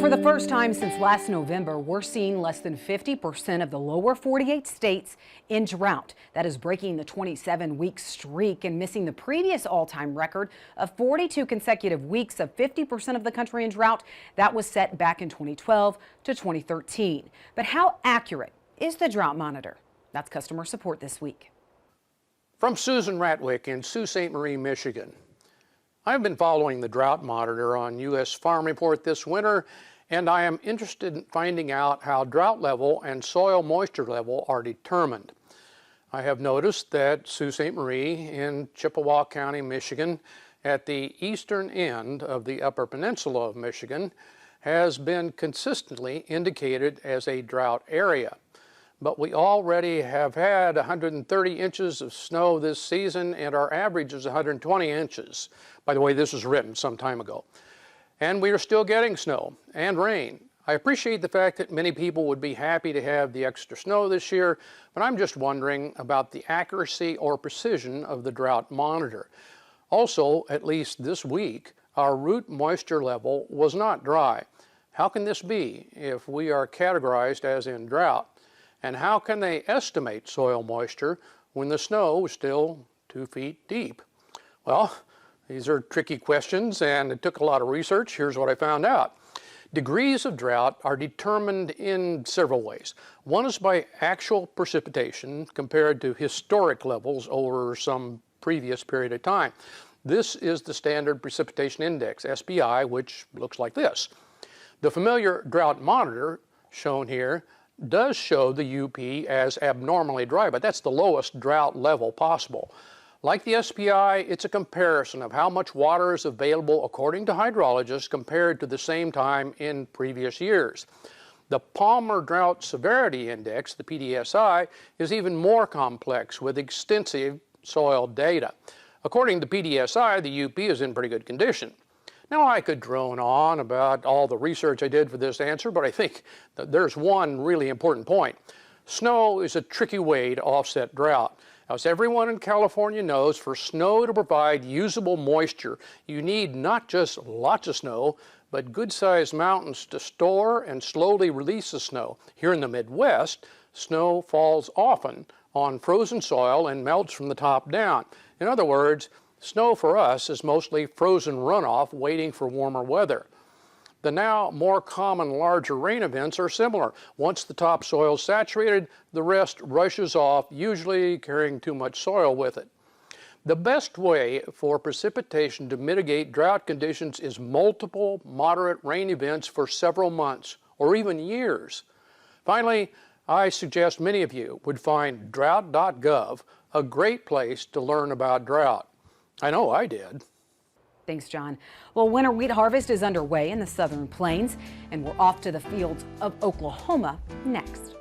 For the first time since last November, we're seeing less than 50% of the lower 48 states in drought. That is breaking the 27-week streak and missing the previous all-time record of 42 consecutive weeks of 50% of the country in drought. That was set back in 2012 to 2013. But how accurate is the drought monitor? That's customer support this week. From Susan Ratwick in Sault Ste. Marie, Michigan. I've been following the drought monitor on U.S. Farm Report this winter, and I am interested in finding out how drought level and soil moisture level are determined. I have noticed that Sault Ste. Marie in Chippewa County, Michigan, at the eastern end of the Upper Peninsula of Michigan, has been consistently indicated as a drought area. But we already have had 130 inches of snow this season, and our average is 120 inches. By the way, this was written some time ago. And we are still getting snow and rain. I appreciate the fact that many people would be happy to have the extra snow this year, but I'm just wondering about the accuracy or precision of the drought monitor. Also, at least this week, our root moisture level was not dry. How can this be if we are categorized as in drought? And how can they estimate soil moisture when the snow is still 2 feet deep? Well, these are tricky questions, and it took a lot of research. Here's what I found out. Degrees of drought are determined in several ways. One is by actual precipitation compared to historic levels over some previous period of time. This is the Standard Precipitation Index, SPI, which looks like this. The familiar drought monitor, shown here, does show the UP as abnormally dry, but that's the lowest drought level possible. Like the SPI, it's a comparison of how much water is available according to hydrologists compared to the same time in previous years. The Palmer Drought Severity Index, the PDSI, is even more complex with extensive soil data. According to PDSI, the UP is in pretty good condition. Now, I could drone on about all the research I did for this answer, but I think that there's one really important point. Snow is a tricky way to offset drought. As everyone in California knows, for snow to provide usable moisture, you need not just lots of snow, but good-sized mountains to store and slowly release the snow. Here in the Midwest, snow falls often on frozen soil and melts from the top down. In other words, snow for us is mostly frozen runoff waiting for warmer weather. The now more common larger rain events are similar. Once the topsoil is saturated, the rest rushes off, usually carrying too much soil with it. The best way for precipitation to mitigate drought conditions is multiple moderate rain events for several months or even years. Finally, I suggest many of you would find drought.gov a great place to learn about drought. I know I did. Thanks, John. Well, winter wheat harvest is underway in the Southern Plains, and we're off to the fields of Oklahoma next.